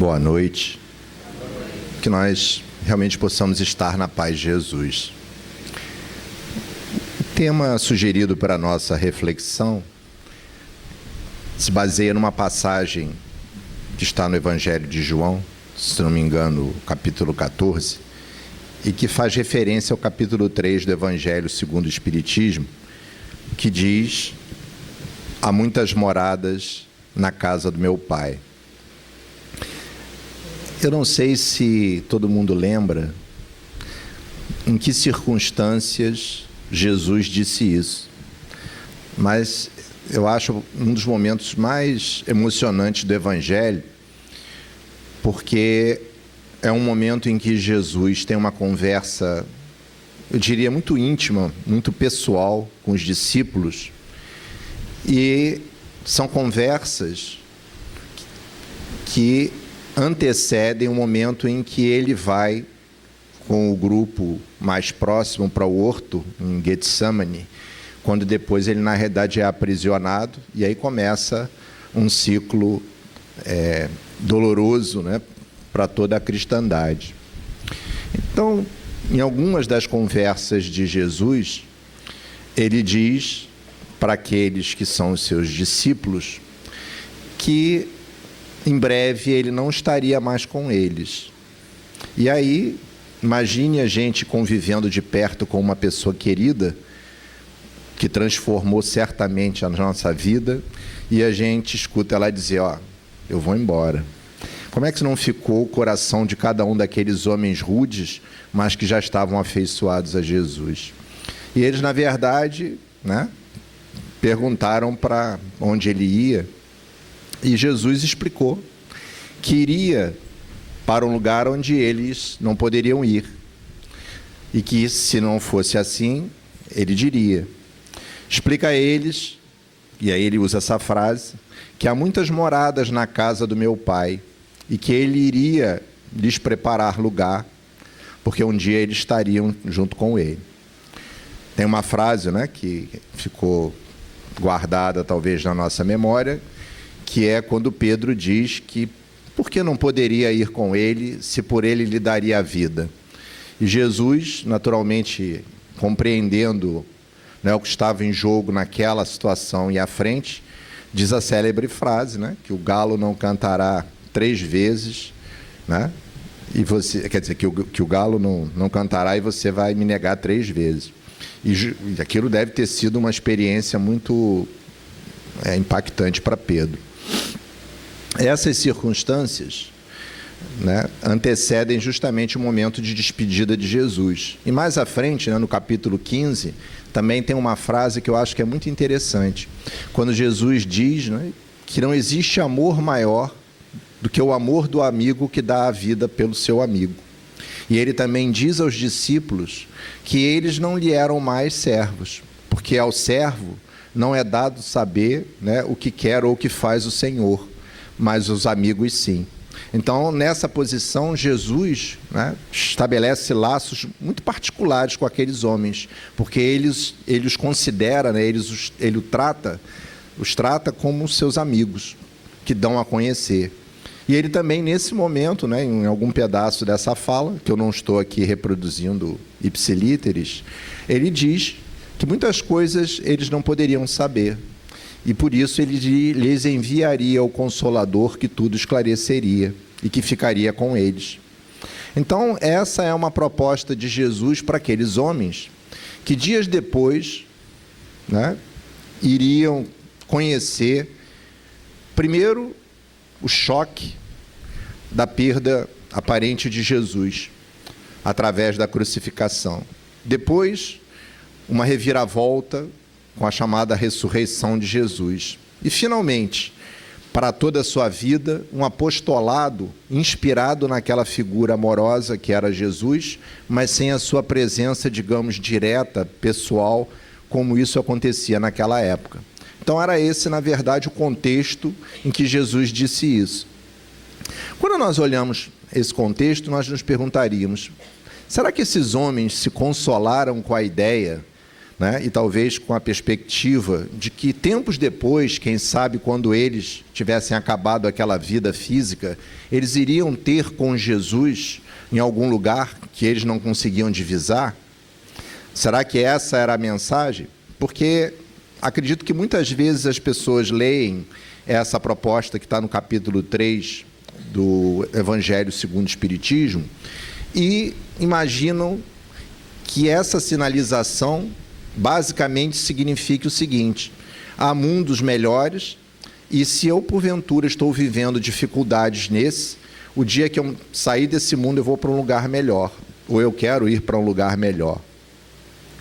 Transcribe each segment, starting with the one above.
Boa noite. Que nós realmente possamos estar na paz de Jesus. O tema sugerido para a nossa reflexão se baseia numa passagem que está no Evangelho de João, se não me engano, capítulo 14, e que faz referência ao capítulo 3 do Evangelho segundo o Espiritismo, que diz: há muitas moradas na casa do meu Pai. Eu não sei se todo mundo lembra em que circunstâncias Jesus disse isso, mas eu acho um dos momentos mais emocionantes do Evangelho, porque é um momento em que Jesus tem uma conversa, eu diria, muito íntima, muito pessoal com os discípulos, e são conversas que antecedem o momento em que ele vai com o grupo mais próximo para o horto, em Getsemane, quando depois ele, na realidade, é aprisionado, e aí começa um ciclo doloroso, né, para toda a cristandade. Então, em algumas das conversas de Jesus, ele diz para aqueles que são os seus discípulos que em breve ele não estaria mais com eles. E aí, imagine a gente convivendo de perto com uma pessoa querida, que transformou certamente a nossa vida, e a gente escuta ela dizer: ó, eu vou embora. Como é que não ficou o coração de cada um daqueles homens rudes, mas que já estavam afeiçoados a Jesus? E eles, na verdade, né, perguntaram para onde ele ia, e Jesus explicou que iria para um lugar onde eles não poderiam ir. E que, se não fosse assim, ele diria: explica a eles, e aí ele usa essa frase, que há muitas moradas na casa do meu Pai, e que ele iria lhes preparar lugar, porque um dia eles estariam junto com ele. Tem uma frase, né, que ficou guardada talvez na nossa memória, que é quando Pedro diz que por que não poderia ir com ele, se por ele lhe daria a vida. E Jesus, naturalmente, compreendendo, né, o que estava em jogo naquela situação e à frente, diz a célebre frase, né, que o galo não cantará 3 vezes, né, e você, quer dizer, que o galo não cantará e você vai me negar 3 vezes. E aquilo deve ter sido uma experiência muito impactante para Pedro. Essas circunstâncias, né, antecedem justamente o momento de despedida de Jesus. E mais à frente, né, no capítulo 15, também tem uma frase que eu acho que é muito interessante. Quando Jesus diz, né, que não existe amor maior do que o amor do amigo que dá a vida pelo seu amigo. E ele também diz aos discípulos que eles não lhe eram mais servos, porque ao servo não é dado saber, né, o que quer ou o que faz o Senhor, mas os amigos sim. Então, nessa posição, Jesus, né, estabelece laços muito particulares com aqueles homens, porque ele os considera, né, ele os trata como seus amigos, que dão a conhecer. E ele também, nesse momento, né, em algum pedaço dessa fala, que eu não estou aqui reproduzindo ipsilíteres, ele diz que muitas coisas eles não poderiam saber, e por isso ele lhes enviaria o Consolador que tudo esclareceria e que ficaria com eles. Então, essa é uma proposta de Jesus para aqueles homens que dias depois, né, iriam conhecer, primeiro, o choque da perda aparente de Jesus através da crucificação. Depois, uma reviravolta com a chamada ressurreição de Jesus. E, finalmente, para toda a sua vida, um apostolado inspirado naquela figura amorosa que era Jesus, mas sem a sua presença, digamos, direta, pessoal, como isso acontecia naquela época. Então, era esse, na verdade, o contexto em que Jesus disse isso. Quando nós olhamos esse contexto, nós nos perguntaríamos: será que esses homens se consolaram com a ideia né? E talvez com a perspectiva de que tempos depois, quem sabe quando eles tivessem acabado aquela vida física, eles iriam ter com Jesus em algum lugar que eles não conseguiam divisar? Será que essa era a mensagem? Porque acredito que muitas vezes as pessoas leem essa proposta que está no capítulo 3 do Evangelho segundo o Espiritismo e imaginam que essa sinalização basicamente signifique o seguinte: há mundos melhores e se eu porventura estou vivendo dificuldades nesse, o dia que eu sair desse mundo eu vou para um lugar melhor, ou eu quero ir para um lugar melhor.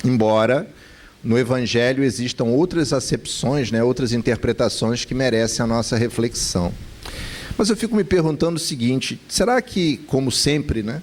Embora no Evangelho existam outras acepções, né, outras interpretações que merecem a nossa reflexão. Mas eu fico me perguntando o seguinte: será que, como sempre, né,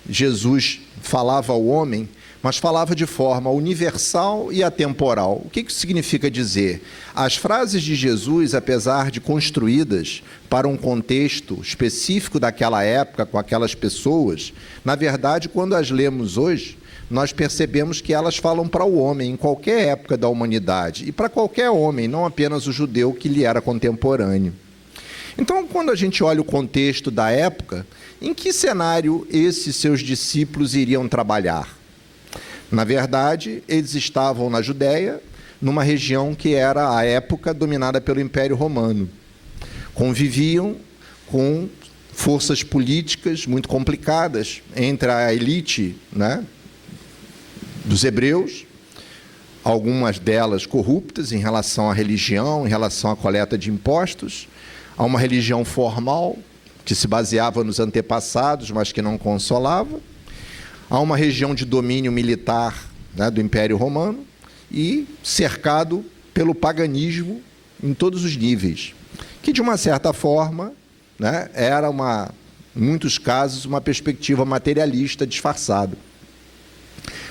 Jesus falava ao homem, mas falava de forma universal e atemporal? O que isso significa dizer? As frases de Jesus, apesar de construídas para um contexto específico daquela época, com aquelas pessoas, na verdade, quando as lemos hoje, nós percebemos que elas falam para o homem em qualquer época da humanidade, e para qualquer homem, não apenas o judeu que lhe era contemporâneo. Então, quando a gente olha o contexto da época, em que cenário esses seus discípulos iriam trabalhar? Na verdade, eles estavam na Judéia, numa região que era, à época, dominada pelo Império Romano. Conviviam com forças políticas muito complicadas entre a elite, né, dos hebreus, algumas delas corruptas em relação à religião, em relação à coleta de impostos, a uma religião formal, que se baseava nos antepassados, mas que não consolava, a uma região de domínio militar, né, do Império Romano, e cercado pelo paganismo em todos os níveis, que de uma certa forma, né, era, em muitos casos, uma perspectiva materialista disfarçada.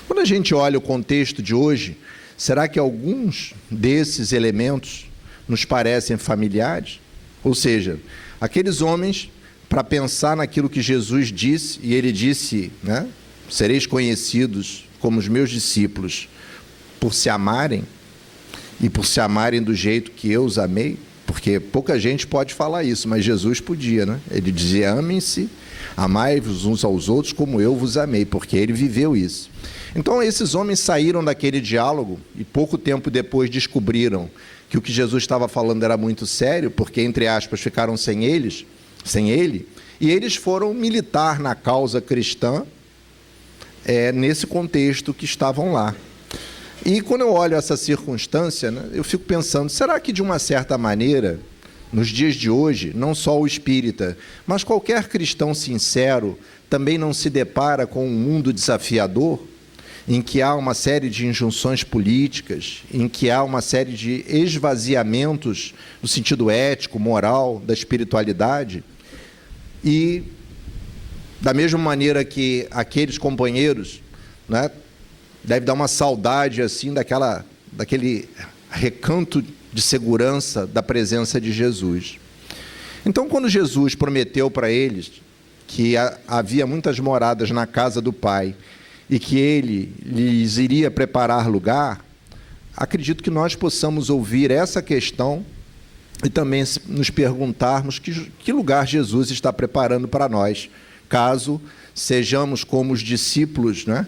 Quando a gente olha o contexto de hoje, será que alguns desses elementos nos parecem familiares? Ou seja, aqueles homens, para pensar naquilo que Jesus disse, e ele disse, né, sereis conhecidos como os meus discípulos por se amarem, e por se amarem do jeito que eu os amei, porque pouca gente pode falar isso, mas Jesus podia, né? Ele dizia: amem-se, amai-vos uns aos outros como eu vos amei, porque ele viveu isso. Então esses homens saíram daquele diálogo e pouco tempo depois descobriram que o que Jesus estava falando era muito sério, porque, entre aspas, ficaram sem ele, e eles foram militar na causa cristã, nesse contexto que estavam lá. E quando eu olho essa circunstância, né, eu fico pensando, será que de uma certa maneira, nos dias de hoje, não só o espírita, mas qualquer cristão sincero também não se depara com um mundo desafiador, em que há uma série de injunções políticas, em que há uma série de esvaziamentos no sentido ético, moral, da espiritualidade? E, da mesma maneira que aqueles companheiros, né, deve dar uma saudade assim daquele recanto de segurança da presença de Jesus. Então, quando Jesus prometeu para eles que havia muitas moradas na casa do Pai e que ele lhes iria preparar lugar, acredito que nós possamos ouvir essa questão e também nos perguntarmos que lugar Jesus está preparando para nós, caso sejamos como os discípulos, né,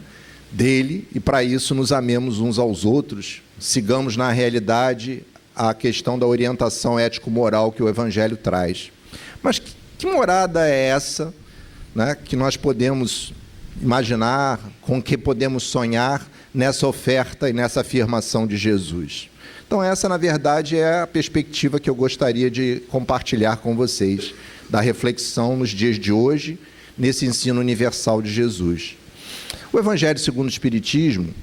dele, e para isso nos amemos uns aos outros, sigamos na realidade a questão da orientação ético-moral que o Evangelho traz. Mas que morada é essa, né, que nós podemos imaginar, com que podemos sonhar nessa oferta e nessa afirmação de Jesus? Então essa, na verdade, é a perspectiva que eu gostaria de compartilhar com vocês, da reflexão nos dias de hoje, nesse ensino universal de Jesus. O Evangelho segundo o Espiritismo,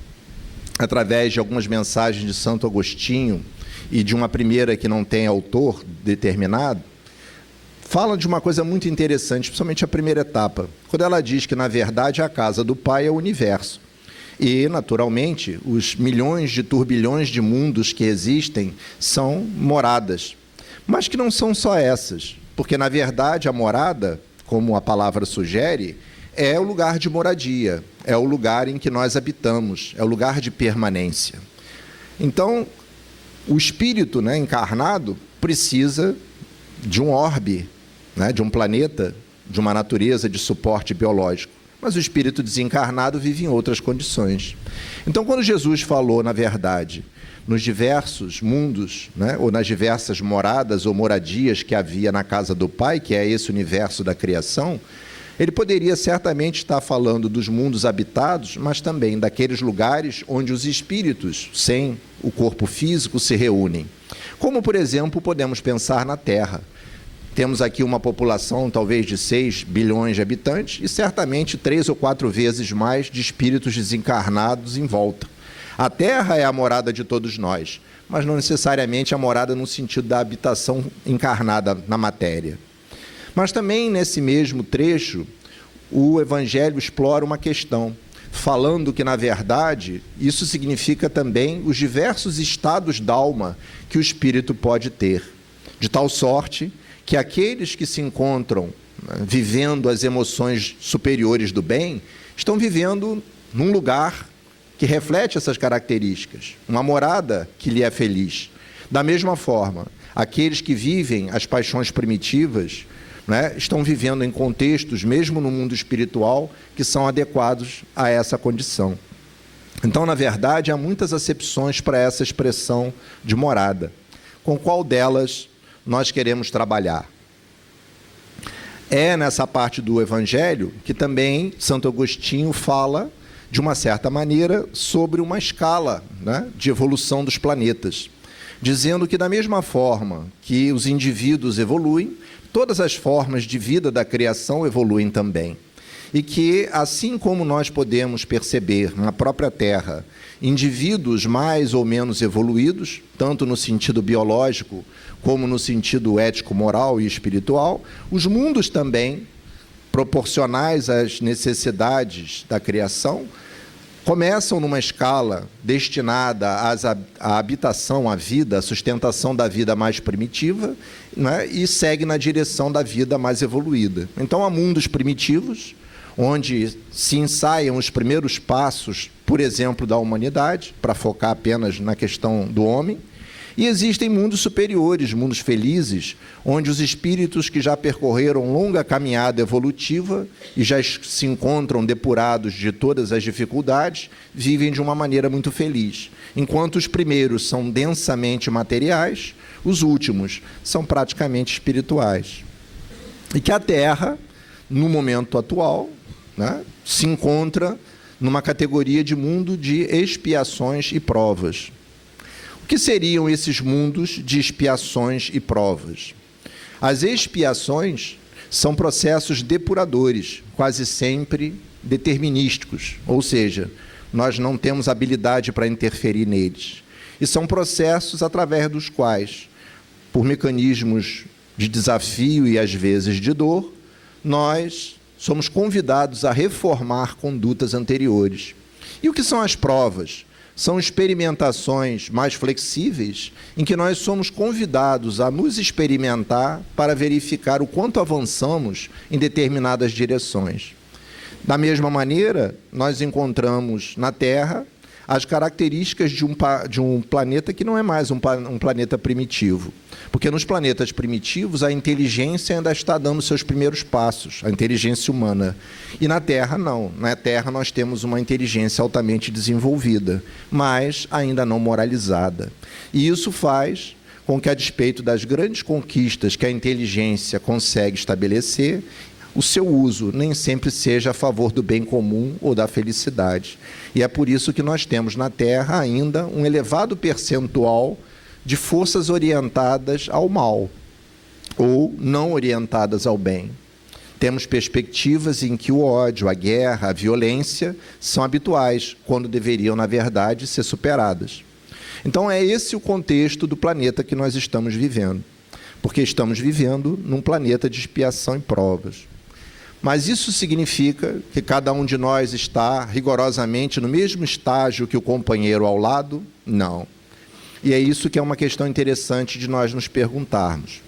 através de algumas mensagens de Santo Agostinho e de uma primeira que não tem autor determinado, fala de uma coisa muito interessante, principalmente a primeira etapa, quando ela diz que, na verdade, a casa do Pai é o universo. E, naturalmente, os milhões de turbilhões de mundos que existem são moradas, mas que não são só essas, porque, na verdade, a morada, como a palavra sugere, é o lugar de moradia, é o lugar em que nós habitamos, é o lugar de permanência. Então, o espírito, né, encarnado precisa de um orbe, né, de um planeta, de uma natureza de suporte biológico. Mas o espírito desencarnado vive em outras condições. Então, quando Jesus falou, na verdade, nos diversos mundos, né, ou nas diversas moradas ou moradias que havia na casa do Pai, que é esse universo da criação, ele poderia certamente estar falando dos mundos habitados, mas também daqueles lugares onde os espíritos, sem o corpo físico, se reúnem. Como, por exemplo, podemos pensar na Terra. Temos aqui uma população talvez de 6 bilhões de habitantes e certamente 3 ou 4 vezes mais de espíritos desencarnados em volta. A Terra é a morada de todos nós, mas não necessariamente a morada no sentido da habitação encarnada na matéria. Mas também nesse mesmo trecho, o Evangelho explora uma questão, falando que, na verdade, isso significa também os diversos estados d'alma que o espírito pode ter, de tal sorte que aqueles que se encontram, né, vivendo as emoções superiores do bem, estão vivendo num lugar que reflete essas características, uma morada que lhe é feliz. Da mesma forma, aqueles que vivem as paixões primitivas, né, estão vivendo em contextos, mesmo no mundo espiritual, que são adequados a essa condição. Então, na verdade, há muitas acepções para essa expressão de morada. Com qual delas nós queremos trabalhar? É nessa parte do Evangelho que também Santo Agostinho fala, de uma certa maneira, sobre uma escala, né, de evolução dos planetas, dizendo que, da mesma forma que os indivíduos evoluem, todas as formas de vida da criação evoluem também. E que, assim como nós podemos perceber na própria Terra indivíduos mais ou menos evoluídos, tanto no sentido biológico como no sentido ético, moral e espiritual, os mundos também, proporcionais às necessidades da criação, começam numa escala destinada à habitação, à vida, à sustentação da vida mais primitiva, né, e segue na direção da vida mais evoluída. Então, há mundos primitivos, onde se ensaiam os primeiros passos, por exemplo, da humanidade, para focar apenas na questão do homem, e existem mundos superiores, mundos felizes, onde os espíritos que já percorreram longa caminhada evolutiva e já se encontram depurados de todas as dificuldades, vivem de uma maneira muito feliz. Enquanto os primeiros são densamente materiais, os últimos são praticamente espirituais. E que a Terra, no momento atual, né, se encontra numa categoria de mundo de expiações e provas. O que seriam esses mundos de expiações e provas? As expiações são processos depuradores, quase sempre determinísticos, ou seja, nós não temos habilidade para interferir neles. E são processos através dos quais, por mecanismos de desafio e às vezes de dor, nós somos convidados a reformar condutas anteriores. E o que são as provas? São experimentações mais flexíveis em que nós somos convidados a nos experimentar para verificar o quanto avançamos em determinadas direções. Da mesma maneira, nós encontramos na Terra as características de um planeta que não é mais um planeta primitivo. Porque nos planetas primitivos a inteligência ainda está dando seus primeiros passos, a inteligência humana. E na Terra não. Na Terra nós temos uma inteligência altamente desenvolvida, mas ainda não moralizada. E isso faz com que, a despeito das grandes conquistas que a inteligência consegue estabelecer, o seu uso nem sempre seja a favor do bem comum ou da felicidade. E é por isso que nós temos na Terra ainda um elevado percentual de forças orientadas ao mal ou não orientadas ao bem. Temos perspectivas em que o ódio, a guerra, a violência são habituais, quando deveriam, na verdade, ser superadas. Então, é esse o contexto do planeta que nós estamos vivendo, porque estamos vivendo num planeta de expiação e provas. Mas isso significa que cada um de nós está rigorosamente no mesmo estágio que o companheiro ao lado? Não. E é isso que é uma questão interessante de nós nos perguntarmos.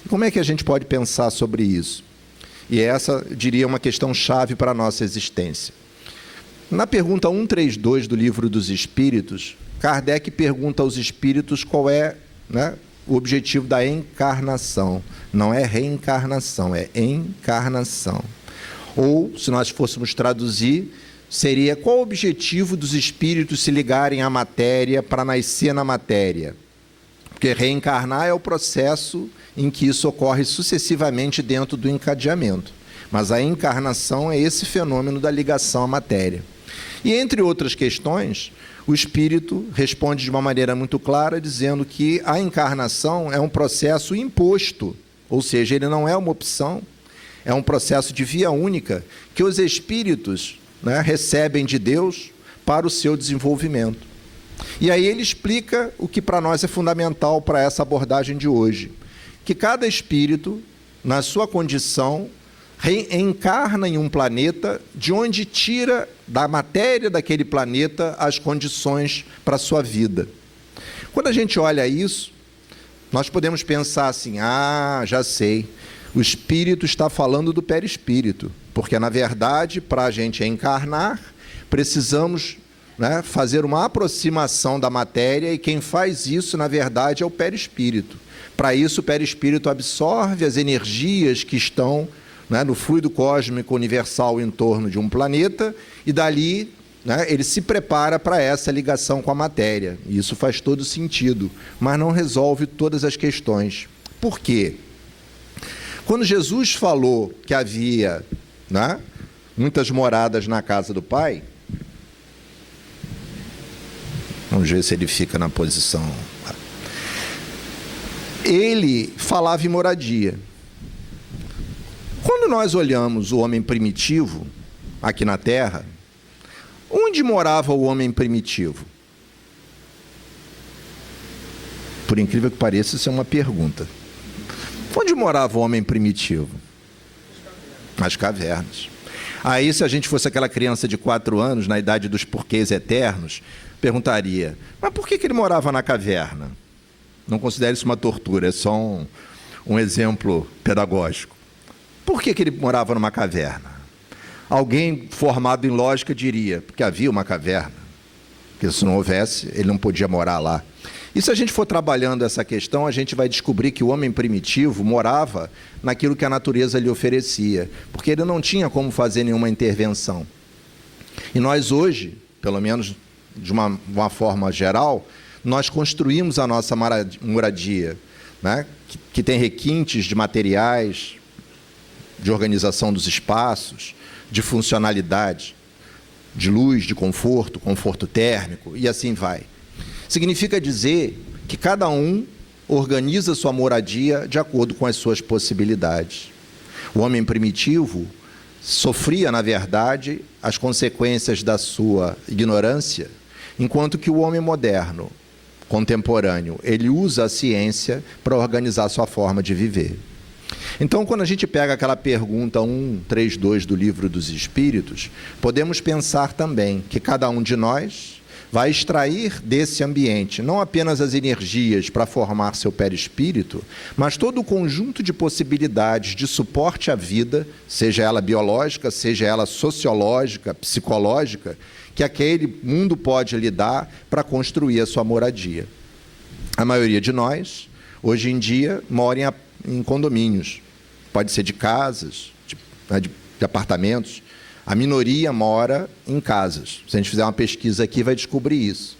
Como é que a gente pode pensar sobre isso? E essa, diria, uma questão chave para a nossa existência. Na pergunta 132 do Livro dos Espíritos, Kardec pergunta aos espíritos qual é, né, o objetivo da encarnação. Não é reencarnação, é encarnação. Ou, se nós fôssemos traduzir, seria qual o objetivo dos espíritos se ligarem à matéria para nascer na matéria? Porque reencarnar é o processo em que isso ocorre sucessivamente dentro do encadeamento. Mas a encarnação é esse fenômeno da ligação à matéria. E, entre outras questões, o espírito responde de uma maneira muito clara, dizendo que a encarnação é um processo imposto, ou seja, ele não é uma opção, é um processo de via única que os espíritos, né, recebem de Deus para o seu desenvolvimento. E aí ele explica o que para nós é fundamental para essa abordagem de hoje, que cada espírito, na sua condição, reencarna em um planeta de onde tira da matéria daquele planeta as condições para a sua vida. Quando a gente olha isso, nós podemos pensar assim, já sei, o espírito está falando do perispírito, porque, na verdade, para a gente encarnar, precisamos, né, fazer uma aproximação da matéria, e quem faz isso, na verdade, é o perispírito. Para isso, o perispírito absorve as energias que estão, né, no fluido cósmico universal em torno de um planeta, e dali, né, ele se prepara para essa ligação com a matéria. E isso faz todo sentido, mas não resolve todas as questões. Por quê? Quando Jesus falou que havia, né, muitas moradas na casa do Pai, vamos ver se ele fica na posição. Ele falava em moradia. Quando nós olhamos o homem primitivo aqui na Terra, onde morava o homem primitivo? Por incrível que pareça, isso é uma pergunta. Onde morava o homem primitivo? Nas cavernas. Aí, se a gente fosse aquela criança de 4 anos, na idade dos porquês eternos, perguntaria, mas por que ele morava na caverna? Não considere isso uma tortura, é só um exemplo pedagógico. Por que ele morava numa caverna? Alguém formado em lógica diria, porque havia uma caverna, porque se não houvesse, ele não podia morar lá. E se a gente for trabalhando essa questão, a gente vai descobrir que o homem primitivo morava naquilo que a natureza lhe oferecia, porque ele não tinha como fazer nenhuma intervenção. E nós hoje, pelo menos de uma forma geral, nós construímos a nossa moradia, né, que tem requintes de materiais, de organização dos espaços, de funcionalidade, de luz, de conforto, conforto térmico, e assim vai. Significa dizer que cada um organiza sua moradia de acordo com as suas possibilidades. O homem primitivo sofria, na verdade, as consequências da sua ignorância, enquanto que o homem moderno, contemporâneo, ele usa a ciência para organizar sua forma de viver. Então, quando a gente pega aquela pergunta 132 do Livro dos Espíritos, podemos pensar também que cada um de nós vai extrair desse ambiente não apenas as energias para formar seu perispírito, mas todo o conjunto de possibilidades de suporte à vida, seja ela biológica, seja ela sociológica, psicológica, que aquele mundo pode lhe dar para construir a sua moradia. A maioria de nós, hoje em dia, mora em condomínios. Pode ser de casas, de apartamentos. A minoria mora em casas. Se a gente fizer uma pesquisa aqui, vai descobrir isso.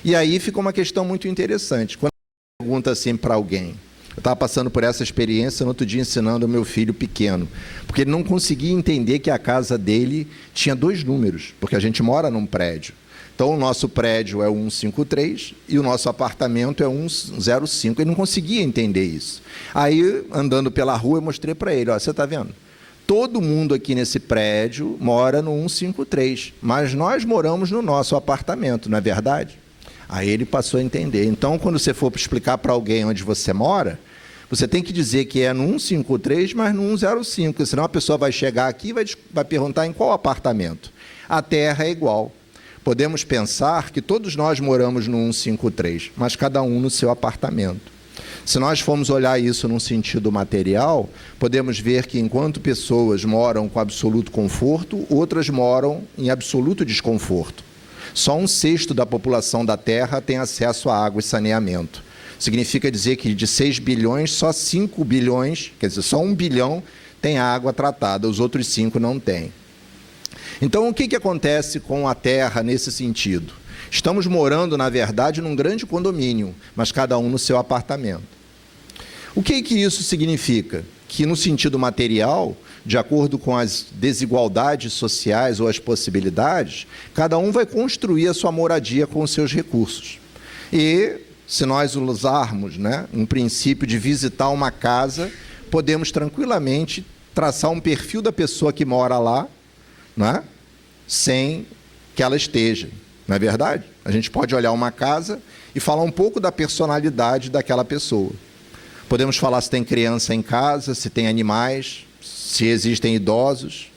E aí fica uma questão muito interessante. Quando você pergunta assim para alguém, eu estava passando por essa experiência no outro dia ensinando o meu filho pequeno, porque ele não conseguia entender que a casa dele tinha 2 números, porque a gente mora num prédio. Então, o nosso prédio é o 153 e o nosso apartamento é 105. Ele não conseguia entender isso. Aí, andando pela rua, eu mostrei para ele, ó, você está vendo? Todo mundo aqui nesse prédio mora no 153, mas nós moramos no nosso apartamento, não é verdade? Aí ele passou a entender. Então, quando você for explicar para alguém onde você mora, você tem que dizer que é no 153, mas no 105, senão a pessoa vai chegar aqui e vai perguntar em qual apartamento. A Terra é igual. Podemos pensar que todos nós moramos no 153, mas cada um no seu apartamento. Se nós formos olhar isso num sentido material, podemos ver que enquanto pessoas moram com absoluto conforto, outras moram em absoluto desconforto. Só 1/6 da população da Terra tem acesso à água e saneamento. Significa dizer que de 6 bilhões, só 5 bilhões, quer dizer, só 1 bilhão tem água tratada, os outros 5 não têm. Então, o que acontece com a Terra nesse sentido? Estamos morando, na verdade, num grande condomínio, mas cada um no seu apartamento. O que isso significa? Que, no sentido material, de acordo com as desigualdades sociais ou as possibilidades, cada um vai construir a sua moradia com os seus recursos. E, se nós usarmos, um princípio de visitar uma casa, podemos tranquilamente traçar um perfil da pessoa que mora lá, sem que ela esteja. Não é verdade? A gente pode olhar uma casa e falar um pouco da personalidade daquela pessoa. Podemos falar se tem criança em casa, se tem animais, se existem idosos,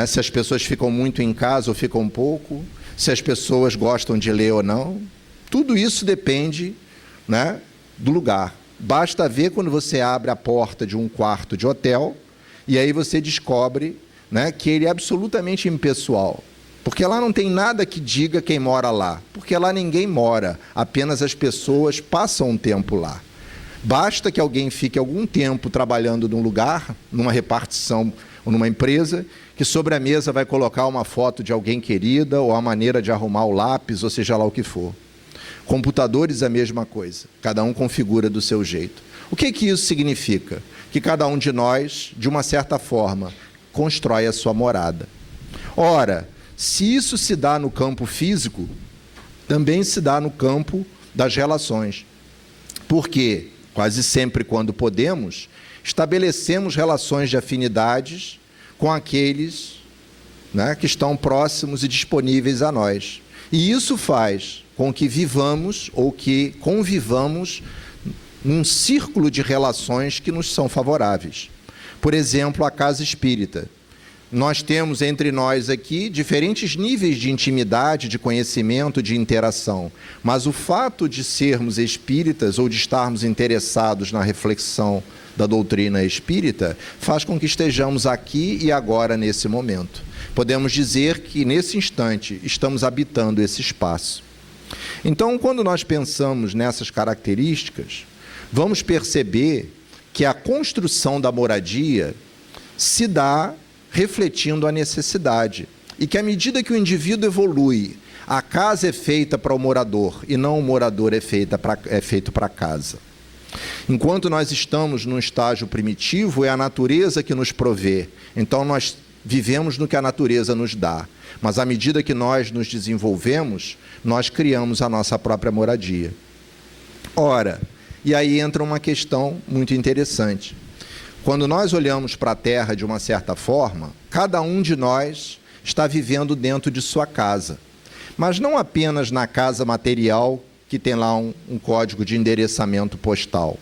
se as pessoas ficam muito em casa ou ficam pouco, se as pessoas gostam de ler ou não. Tudo isso depende, do lugar. Basta ver quando você abre a porta de um quarto de hotel e aí você descobre, que ele é absolutamente impessoal. Porque lá não tem nada que diga quem mora lá. Porque lá ninguém mora, apenas as pessoas passam um tempo lá. Basta que alguém fique algum tempo trabalhando num lugar, numa repartição ou numa empresa, que sobre a mesa vai colocar uma foto de alguém querida ou a maneira de arrumar o lápis, ou seja lá o que for. Computadores, a mesma coisa. Cada um configura do seu jeito. O que isso significa? Que cada um de nós, de uma certa forma, constrói a sua morada. Ora, se isso se dá no campo físico, também se dá no campo das relações. Porque, quase sempre quando podemos, estabelecemos relações de afinidades com aqueles que estão próximos e disponíveis a nós. E isso faz com que vivamos ou que convivamos num círculo de relações que nos são favoráveis. Por exemplo, a casa espírita. Nós temos entre nós aqui diferentes níveis de intimidade, de conhecimento, de interação. Mas o fato de sermos espíritas ou de estarmos interessados na reflexão da doutrina espírita faz com que estejamos aqui e agora nesse momento. Podemos dizer que nesse instante estamos habitando esse espaço. Então, quando nós pensamos nessas características, vamos perceber que a construção da moradia se dá refletindo a necessidade. E que à medida que o indivíduo evolui, a casa é feita para o morador e não o morador é feito para a casa. Enquanto nós estamos num estágio primitivo, é a natureza que nos provê. Então nós vivemos no que a natureza nos dá. Mas à medida que nós nos desenvolvemos, nós criamos a nossa própria moradia. Ora, e aí entra uma questão muito interessante. Quando nós olhamos para a Terra de uma certa forma, cada um de nós está vivendo dentro de sua casa. Mas não apenas na casa material, que tem lá um código de endereçamento postal.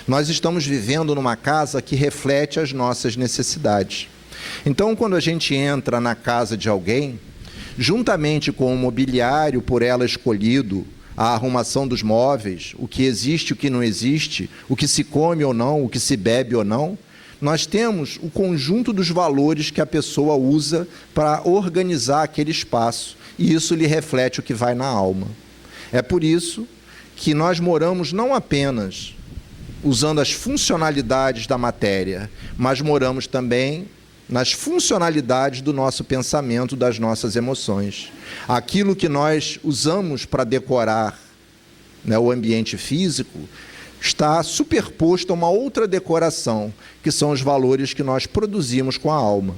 Nós estamos vivendo numa casa que reflete as nossas necessidades. Então, quando a gente entra na casa de alguém, juntamente com o mobiliário por ela escolhido, a arrumação dos móveis, o que existe e o que não existe, o que se come ou não, o que se bebe ou não, nós temos o conjunto dos valores que a pessoa usa para organizar aquele espaço, e isso lhe reflete o que vai na alma. É por isso que nós moramos não apenas usando as funcionalidades da matéria, mas moramos também nas funcionalidades do nosso pensamento, das nossas emoções. Aquilo que nós usamos para decorar o ambiente físico está superposto a uma outra decoração, que são os valores que nós produzimos com a alma.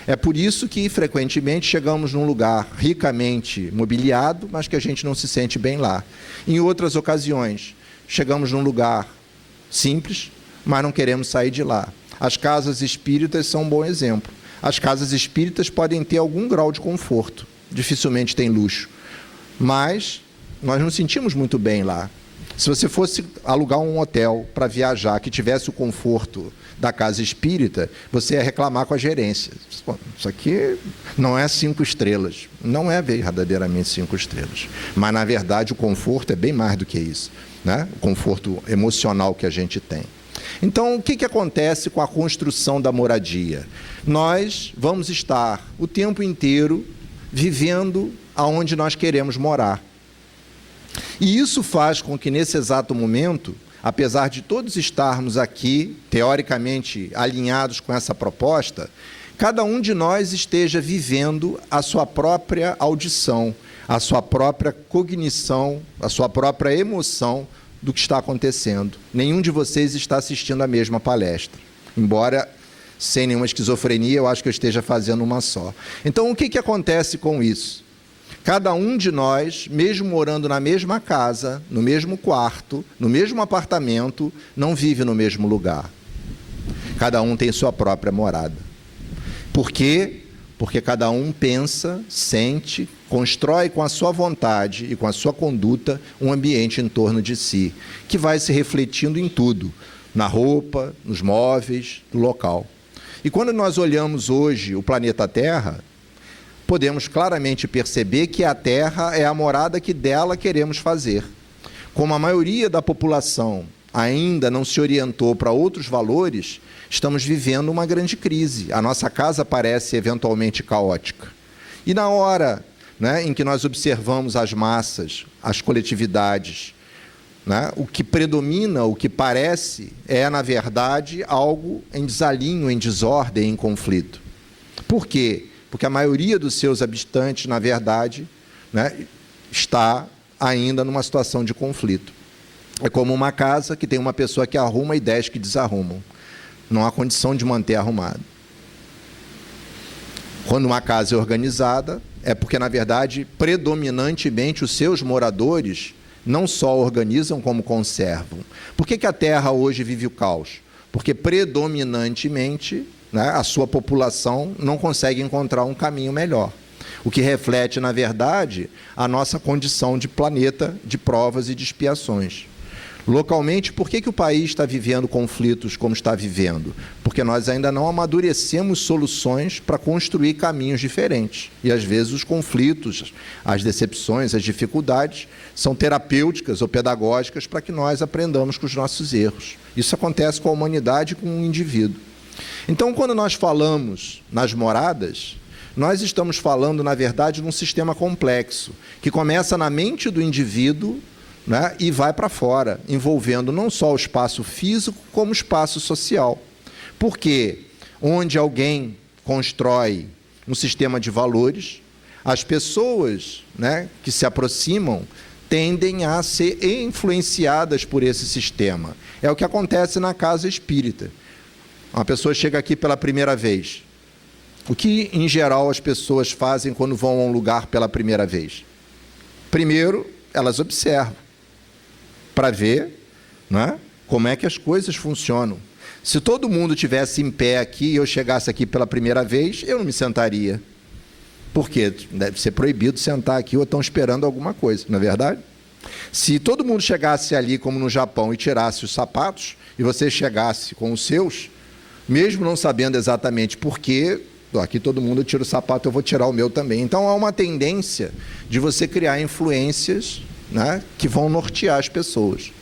É por isso que, frequentemente, chegamos num lugar ricamente mobiliado, mas que a gente não se sente bem lá. Em outras ocasiões, chegamos num lugar simples, mas não queremos sair de lá. As casas espíritas são um bom exemplo. As casas espíritas podem ter algum grau de conforto, dificilmente tem luxo, mas nós nos sentimos muito bem lá. Se você fosse alugar um hotel para viajar, que tivesse o conforto da casa espírita, você ia reclamar com a gerência. Isso aqui não é 5 estrelas. Não é verdadeiramente 5 estrelas. Mas, na verdade, o conforto é bem mais do que isso, O conforto emocional que a gente tem. Então, o que acontece com a construção da moradia? Nós vamos estar o tempo inteiro vivendo aonde nós queremos morar. E isso faz com que, nesse exato momento, apesar de todos estarmos aqui, teoricamente, alinhados com essa proposta, cada um de nós esteja vivendo a sua própria audição, a sua própria cognição, a sua própria emoção do que está acontecendo. Nenhum de vocês está assistindo a mesma palestra, embora sem nenhuma esquizofrenia, eu acho que eu esteja fazendo uma só. Então, o que acontece com isso? Cada um de nós, mesmo morando na mesma casa, no mesmo quarto, no mesmo apartamento, não vive no mesmo lugar. Cada um tem sua própria morada. Por quê? Porque cada um pensa, sente, constrói com a sua vontade e com a sua conduta um ambiente em torno de si, que vai se refletindo em tudo, na roupa, nos móveis, no local. E quando nós olhamos hoje o planeta Terra, podemos claramente perceber que a Terra é a morada que dela queremos fazer. Como a maioria da população ainda não se orientou para outros valores, estamos vivendo uma grande crise. A nossa casa parece eventualmente caótica. E na hora, né, em que nós observamos as massas, as coletividades, né, o que predomina, o que parece, é, na verdade, algo em desalinho, em desordem, em conflito. Por quê? Porque a maioria dos seus habitantes, na verdade, né, está ainda numa situação de conflito. É como uma casa que tem uma pessoa que arruma e 10 que desarrumam. Não há condição de manter arrumado. Quando uma casa é organizada, é porque, na verdade, predominantemente os seus moradores não só organizam, como conservam. Por que a Terra hoje vive o caos? Porque, predominantemente, né, a sua população não consegue encontrar um caminho melhor. O que reflete, na verdade, a nossa condição de planeta de provas e de expiações. Localmente, por que o país está vivendo conflitos como está vivendo? Porque nós ainda não amadurecemos soluções para construir caminhos diferentes. E, às vezes, os conflitos, as decepções, as dificuldades são terapêuticas ou pedagógicas para que nós aprendamos com os nossos erros. Isso acontece com a humanidade e com o indivíduo. Então, quando nós falamos nas moradas, nós estamos falando, na verdade, de um sistema complexo, que começa na mente do indivíduo, né, e vai para fora, envolvendo não só o espaço físico, como o espaço social. Porque onde alguém constrói um sistema de valores, as pessoas, né, que se aproximam tendem a ser influenciadas por esse sistema. É o que acontece na casa espírita. Uma pessoa chega aqui pela primeira vez. O que, em geral, as pessoas fazem quando vão a um lugar pela primeira vez? Primeiro, elas observam, para ver, né, como é que as coisas funcionam. Se todo mundo tivesse em pé aqui e eu chegasse aqui pela primeira vez, eu não me sentaria. Por quê? Deve ser proibido sentar aqui ou estão esperando alguma coisa, não é verdade? Se todo mundo chegasse ali, como no Japão, e tirasse os sapatos, e você chegasse com os seus, mesmo não sabendo exatamente por quê, aqui todo mundo tira o sapato, eu vou tirar o meu também. Então, há uma tendência de você criar influências, né, que vão nortear as pessoas.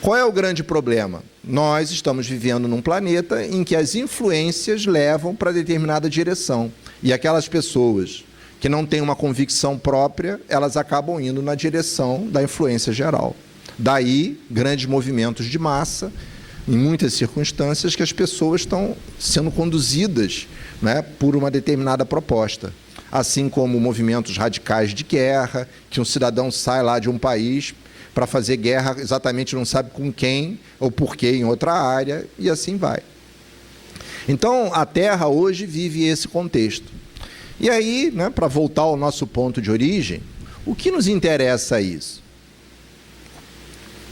Qual é o grande problema? Nós estamos vivendo num planeta em que as influências levam para determinada direção. E aquelas pessoas que não têm uma convicção própria, elas acabam indo na direção da influência geral. Daí, grandes movimentos de massa, em muitas circunstâncias, que as pessoas estão sendo conduzidas, né, por uma determinada proposta. Assim como movimentos radicais de guerra, que um cidadão sai lá de um país para fazer guerra, exatamente não sabe com quem ou por quê em outra área, e assim vai. Então, a Terra hoje vive esse contexto. E aí, né, para voltar ao nosso ponto de origem, o que nos interessa isso?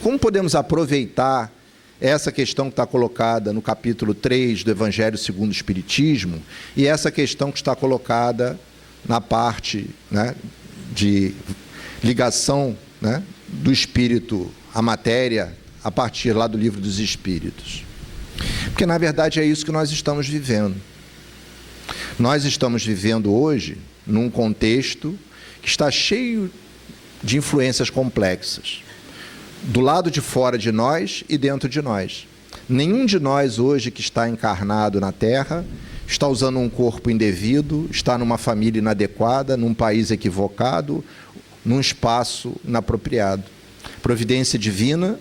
Como podemos aproveitar essa questão que está colocada no capítulo 3 do Evangelho segundo o Espiritismo e essa questão que está colocada na parte, né, de ligação, né, do espírito à matéria a partir lá do Livro dos Espíritos? Porque, na verdade, é isso que nós estamos vivendo. Nós estamos vivendo hoje num contexto que está cheio de influências complexas, do lado de fora de nós e dentro de nós. Nenhum de nós hoje que está encarnado na Terra está usando um corpo indevido, está numa família inadequada, num país equivocado, num espaço inapropriado. Providência divina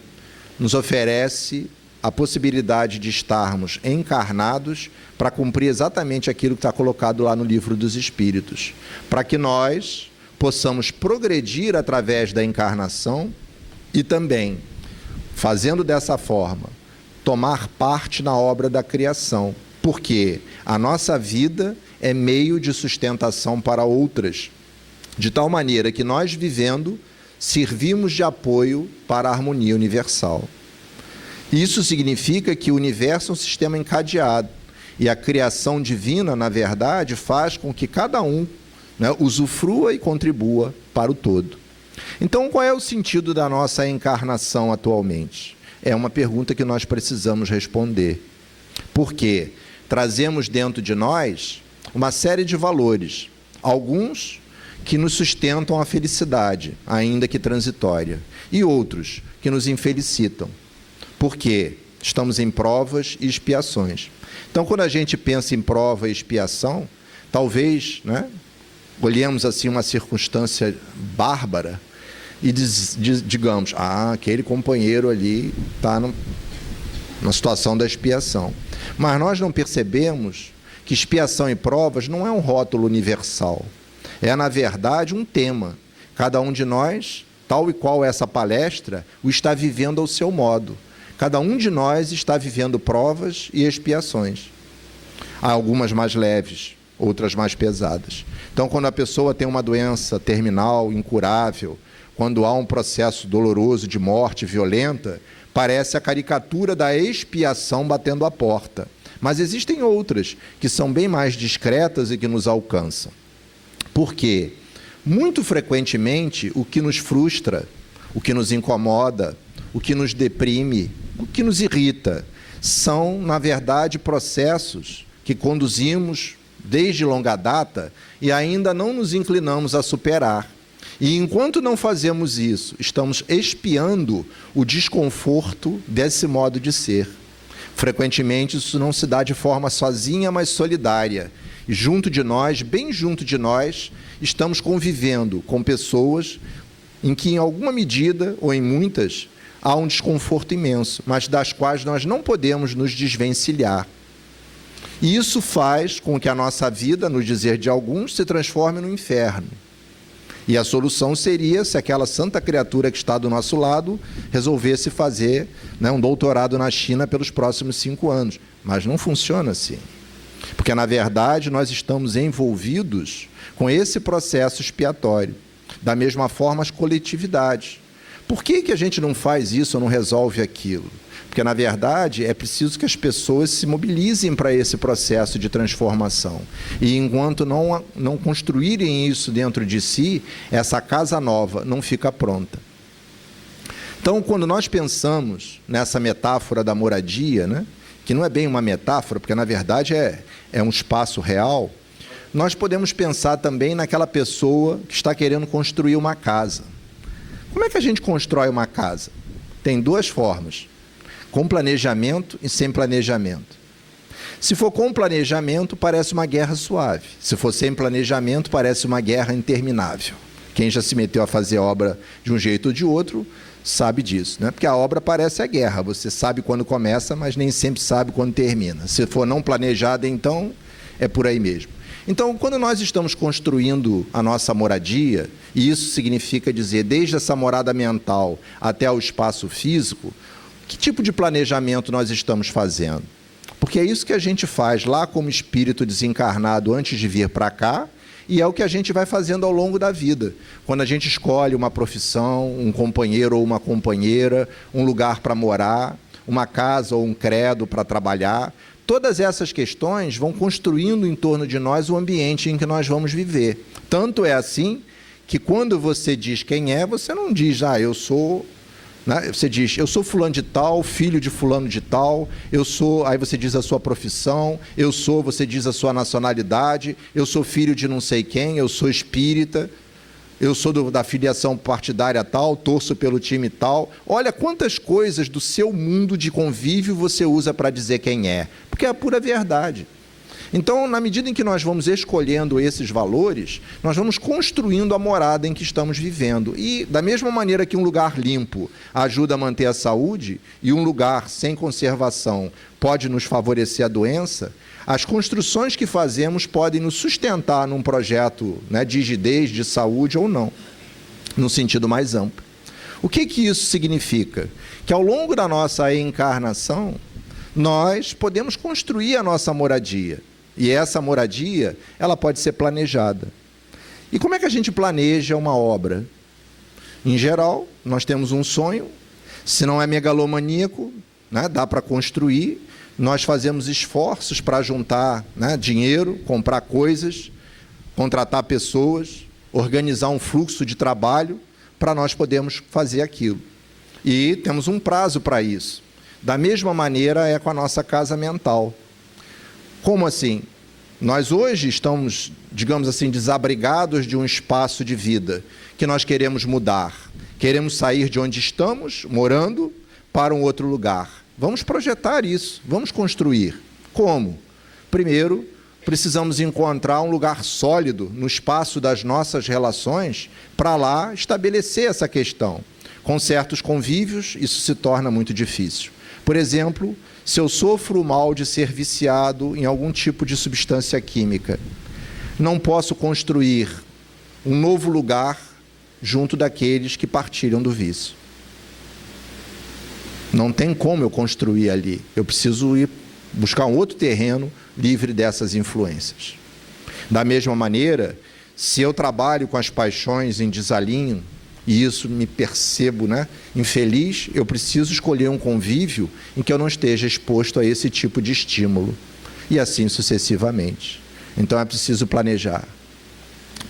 nos oferece a possibilidade de estarmos encarnados para cumprir exatamente aquilo que está colocado lá no Livro dos Espíritos, para que nós possamos progredir através da encarnação e também, fazendo dessa forma, tomar parte na obra da criação, porque a nossa vida é meio de sustentação para outras, de tal maneira que nós, vivendo, servimos de apoio para a harmonia universal. Isso significa que o universo é um sistema encadeado, e a criação divina, na verdade, faz com que cada um, né, usufrua e contribua para o todo. Então, qual é o sentido da nossa encarnação atualmente? É uma pergunta que nós precisamos responder. Porque trazemos dentro de nós uma série de valores, alguns que nos sustentam a felicidade, ainda que transitória, e outros que nos infelicitam, porque estamos em provas e expiações. Então, quando a gente pensa em prova e expiação, talvez, né, olhemos assim uma circunstância bárbara e digamos, aquele companheiro ali está na situação da expiação. Mas nós não percebemos que expiação e provas não é um rótulo universal. É, na verdade, um tema. Cada um de nós, tal e qual essa palestra, o está vivendo ao seu modo. Cada um de nós está vivendo provas e expiações. Há algumas mais leves, outras mais pesadas. Então, quando a pessoa tem uma doença terminal, incurável, quando há um processo doloroso de morte violenta, parece a caricatura da expiação batendo a porta. Mas existem outras que são bem mais discretas e que nos alcançam. Porque, muito frequentemente, o que nos frustra, o que nos incomoda, o que nos deprime, o que nos irrita, são, na verdade, processos que conduzimos desde longa data e ainda não nos inclinamos a superar. E enquanto não fazemos isso, estamos expiando o desconforto desse modo de ser. Frequentemente isso não se dá de forma sozinha, mas solidária. E junto de nós, bem junto de nós, estamos convivendo com pessoas em que, em alguma medida, ou em muitas, há um desconforto imenso, mas das quais nós não podemos nos desvencilhar. E isso faz com que a nossa vida, no dizer de alguns, se transforme no inferno. E a solução seria se aquela santa criatura que está do nosso lado resolvesse fazer, né, um doutorado na China pelos próximos 5 anos. Mas não funciona assim. Porque, na verdade, nós estamos envolvidos com esse processo expiatório. Da mesma forma, as coletividades. Por que a gente não faz isso ou não resolve aquilo? Porque, na verdade, é preciso que as pessoas se mobilizem para esse processo de transformação. E enquanto não construírem isso dentro de si, essa casa nova não fica pronta. Então, quando nós pensamos nessa metáfora da moradia, né, que não é bem uma metáfora, porque, na verdade, é um espaço real, nós podemos pensar também naquela pessoa que está querendo construir uma casa. Como é que a gente constrói uma casa? Tem 2 formas. Com planejamento e sem planejamento. Se for com planejamento, parece uma guerra suave. Se for sem planejamento, parece uma guerra interminável. Quem já se meteu a fazer obra de um jeito ou de outro, sabe disso, né? Porque a obra parece a guerra. Você sabe quando começa, mas nem sempre sabe quando termina. Se for não planejada, então, é por aí mesmo. Então, quando nós estamos construindo a nossa moradia, e isso significa dizer, desde essa morada mental até o espaço físico, que tipo de planejamento nós estamos fazendo? Porque é isso que a gente faz lá como espírito desencarnado antes de vir para cá, e é o que a gente vai fazendo ao longo da vida. Quando a gente escolhe uma profissão, um companheiro ou uma companheira, um lugar para morar, uma casa ou um credo para trabalhar, todas essas questões vão construindo em torno de nós o ambiente em que nós vamos viver. Tanto é assim que quando você diz quem é, você não diz, eu sou... Você diz, eu sou fulano de tal, filho de fulano de tal, eu sou, aí você diz a sua profissão, você diz a sua nacionalidade, eu sou filho de não sei quem, eu sou espírita, eu sou da filiação partidária tal, torço pelo time tal. Olha quantas coisas do seu mundo de convívio você usa para dizer quem é, porque é a pura verdade. Então, na medida em que nós vamos escolhendo esses valores, nós vamos construindo a morada em que estamos vivendo. E, da mesma maneira que um lugar limpo ajuda a manter a saúde, e um lugar sem conservação pode nos favorecer a doença, as construções que fazemos podem nos sustentar num projeto, né, de rigidez, de saúde ou não, no sentido mais amplo. O que isso significa? Que ao longo da nossa encarnação, nós podemos construir a nossa moradia. E essa moradia, ela pode ser planejada. E como é que a gente planeja uma obra? Em geral, nós temos um sonho, se não é megalomaníaco, né, dá para construir, nós fazemos esforços para juntar, né, dinheiro, comprar coisas, contratar pessoas, organizar um fluxo de trabalho para nós podermos fazer aquilo. E temos um prazo para isso. Da mesma maneira é com a nossa casa mental. Como assim? Nós hoje estamos, digamos assim, desabrigados de um espaço de vida que nós queremos mudar. Queremos sair de onde estamos, morando, para um outro lugar. Vamos projetar isso, vamos construir. Como? Primeiro, precisamos encontrar um lugar sólido no espaço das nossas relações para lá estabelecer essa questão. Com certos convívios, isso se torna muito difícil. Por exemplo, se eu sofro o mal de ser viciado em algum tipo de substância química, não posso construir um novo lugar junto daqueles que partilham do vício. Não tem como eu construir ali. Eu preciso ir buscar um outro terreno livre dessas influências. Da mesma maneira, se eu trabalho com as paixões em desalinho, e isso me percebo, né, infeliz, eu preciso escolher um convívio em que eu não esteja exposto a esse tipo de estímulo. E assim sucessivamente. Então é preciso planejar.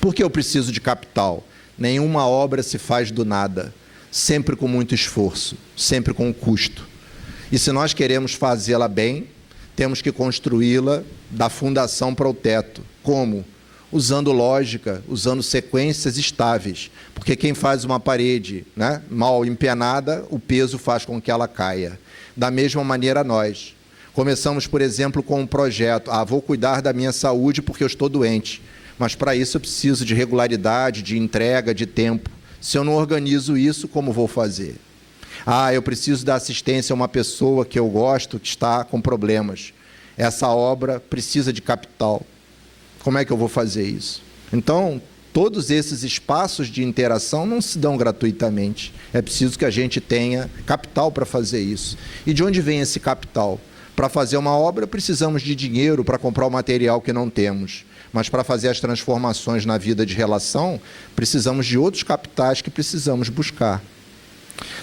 Por que eu preciso de capital? Nenhuma obra se faz do nada, sempre com muito esforço, sempre com custo. E se nós queremos fazê-la bem, temos que construí-la da fundação para o teto. Como? Usando lógica, usando sequências estáveis. Porque quem faz uma parede, né, mal empenada, o peso faz com que ela caia. Da mesma maneira nós. Começamos, por exemplo, com um projeto. Vou cuidar da minha saúde porque eu estou doente. Mas para isso eu preciso de regularidade, de entrega, de tempo. Se eu não organizo isso, como vou fazer? Eu preciso dar assistência a uma pessoa que eu gosto, que está com problemas. Essa obra precisa de capital. Como é que eu vou fazer isso? Então, todos esses espaços de interação não se dão gratuitamente. É preciso que a gente tenha capital para fazer isso. E de onde vem esse capital? Para fazer uma obra, precisamos de dinheiro para comprar o material que não temos. Mas para fazer as transformações na vida de relação, precisamos de outros capitais que precisamos buscar.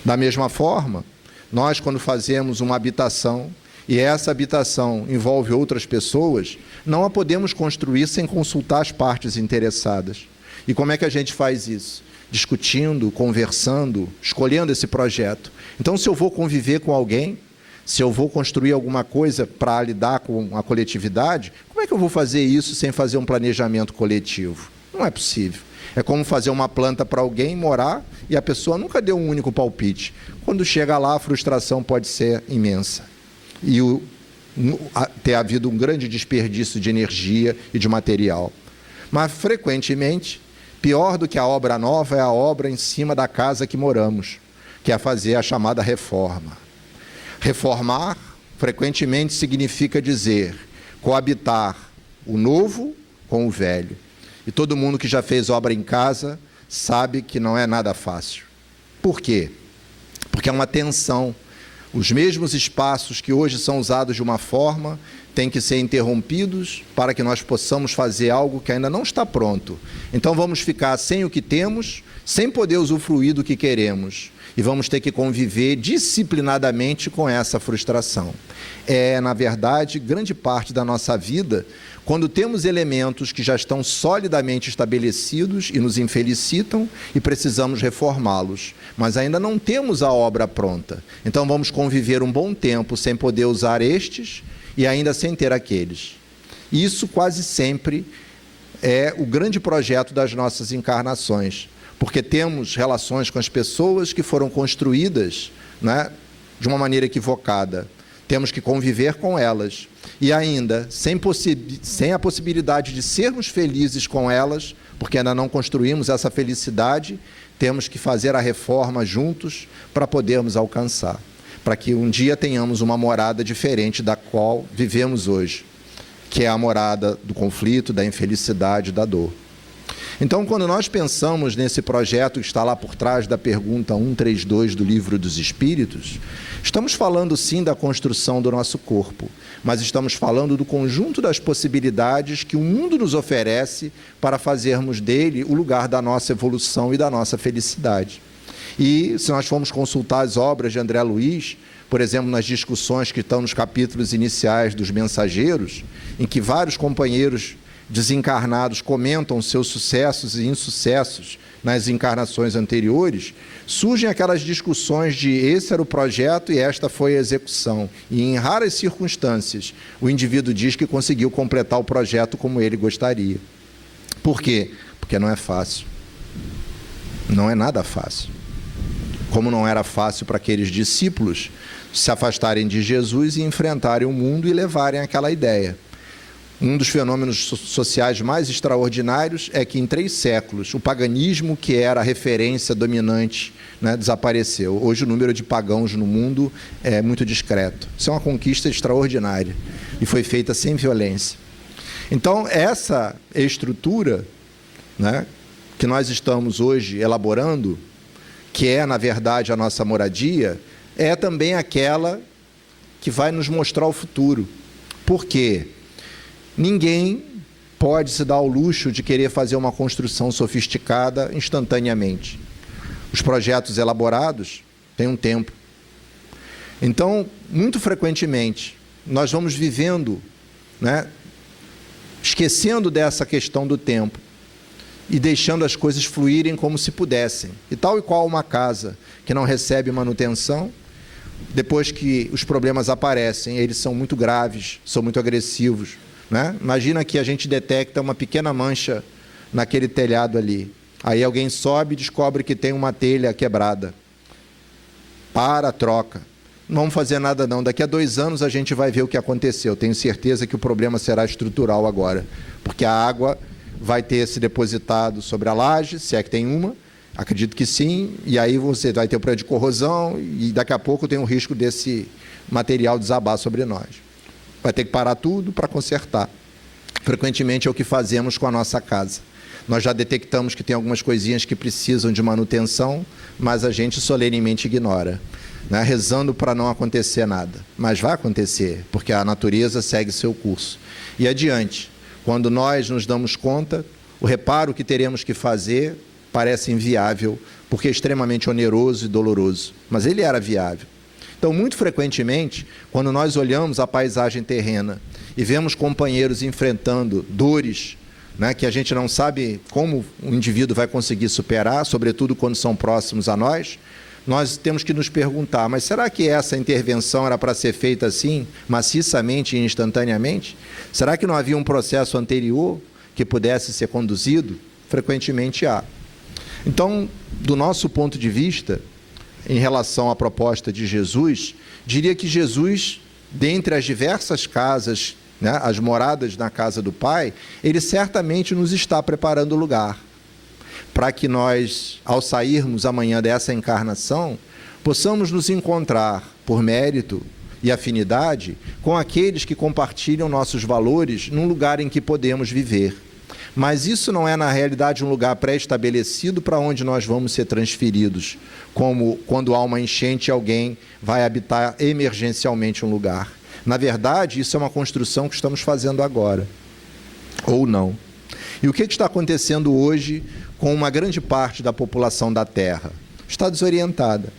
Da mesma forma, nós, quando fazemos uma habitação, e essa habitação envolve outras pessoas, não a podemos construir sem consultar as partes interessadas. E como é que a gente faz isso? Discutindo, conversando, escolhendo esse projeto. Então, se eu vou conviver com alguém, se eu vou construir alguma coisa para lidar com a coletividade, como é que eu vou fazer isso sem fazer um planejamento coletivo? Não é possível. É como fazer uma planta para alguém morar e a pessoa nunca deu um único palpite. Quando chega lá, a frustração pode ser imensa. E ter havido um grande desperdício de energia e de material. Mas, frequentemente, pior do que a obra nova é a obra em cima da casa que moramos, que é fazer a chamada reforma. Reformar, frequentemente, significa dizer coabitar o novo com o velho. E todo mundo que já fez obra em casa sabe que não é nada fácil. Por quê? Porque é uma tensão. Os mesmos espaços que hoje são usados de uma forma têm que ser interrompidos para que nós possamos fazer algo que ainda não está pronto. Então vamos ficar sem o que temos, sem poder usufruir do que queremos. E vamos ter que conviver disciplinadamente com essa frustração. É, na verdade, grande parte da nossa vida, quando temos elementos que já estão solidamente estabelecidos e nos infelicitam e precisamos reformá-los, mas ainda não temos a obra pronta. Então vamos conviver um bom tempo sem poder usar estes e ainda sem ter aqueles. Isso quase sempre é o grande projeto das nossas encarnações, porque temos relações com as pessoas que foram construídas, né, de uma maneira equivocada. temos que conviver com elas. E ainda, sem a possibilidade de sermos felizes com elas, porque ainda não construímos essa felicidade, temos que fazer a reforma juntos para podermos alcançar, para que um dia tenhamos uma morada diferente da qual vivemos hoje, que é a morada do conflito, da infelicidade, da dor. Então, quando nós pensamos nesse projeto que está lá por trás da pergunta 132 do Livro dos Espíritos, estamos falando sim da construção do nosso corpo, mas estamos falando do conjunto das possibilidades que o mundo nos oferece para fazermos dele o lugar da nossa evolução e da nossa felicidade. E se nós formos consultar as obras de André Luiz, por exemplo, nas discussões que estão nos capítulos iniciais dos Mensageiros, em que vários companheiros desencarnados comentam seus sucessos e insucessos nas encarnações anteriores, surgem aquelas discussões de esse era o projeto e esta foi a execução. E em raras circunstâncias, o indivíduo diz que conseguiu completar o projeto como ele gostaria. Por quê? Porque não é fácil. Não é nada fácil. Como não era fácil para aqueles discípulos se afastarem de Jesus e enfrentarem o mundo e levarem aquela ideia. Um dos fenômenos sociais mais extraordinários é que em 3 séculos o paganismo, que era a referência dominante, desapareceu. Hoje o número de pagãos no mundo é muito discreto. Isso é uma conquista extraordinária e foi feita sem violência. Então, essa estrutura que nós estamos hoje elaborando, que é, na verdade, a nossa moradia, é também aquela que vai nos mostrar o futuro. Por quê? Ninguém pode se dar ao luxo de querer fazer uma construção sofisticada instantaneamente. Os projetos elaborados têm um tempo. Então, muito frequentemente, nós vamos vivendo, esquecendo dessa questão do tempo e deixando as coisas fluírem como se pudessem. E tal e qual uma casa que não recebe manutenção, depois que os problemas aparecem, eles são muito graves, são muito agressivos. Imagina que a gente detecta uma pequena mancha naquele telhado ali. Aí alguém sobe e descobre que tem uma telha quebrada. Troca. Não vamos fazer nada não. Daqui a 2 anos a gente vai ver o que aconteceu. Tenho certeza que o problema será estrutural agora. Porque a água vai ter se depositado sobre a laje, se é que tem uma. Acredito que sim. E aí você vai ter o problema de corrosão e daqui a pouco tem o risco desse material desabar sobre nós. Vai ter que parar tudo para consertar. Frequentemente é o que fazemos com a nossa casa. Nós já detectamos que tem algumas coisinhas que precisam de manutenção, mas a gente solenemente ignora, rezando para não acontecer nada. Mas vai acontecer, porque a natureza segue seu curso. E adiante, quando nós nos damos conta, o reparo que teremos que fazer parece inviável, porque é extremamente oneroso e doloroso. Mas ele era viável. Então, muito frequentemente, quando nós olhamos a paisagem terrena e vemos companheiros enfrentando dores, que a gente não sabe como o indivíduo vai conseguir superar, sobretudo quando são próximos a nós, nós temos que nos perguntar, mas será que essa intervenção era para ser feita assim, maciçamente e instantaneamente? Será que não havia um processo anterior que pudesse ser conduzido? Frequentemente há. Então, do nosso ponto de vista, em relação à proposta de Jesus, diria que Jesus, dentre as diversas casas, as moradas na casa do Pai, ele certamente nos está preparando o lugar para que nós, ao sairmos amanhã dessa encarnação, possamos nos encontrar, por mérito e afinidade, com aqueles que compartilham nossos valores num lugar em que podemos viver. Mas isso não é, na realidade, um lugar pré-estabelecido para onde nós vamos ser transferidos, como quando há uma enchente alguém vai habitar emergencialmente um lugar. Na verdade, isso é uma construção que estamos fazendo agora, ou não. E o que está acontecendo hoje com uma grande parte da população da Terra? Está desorientada.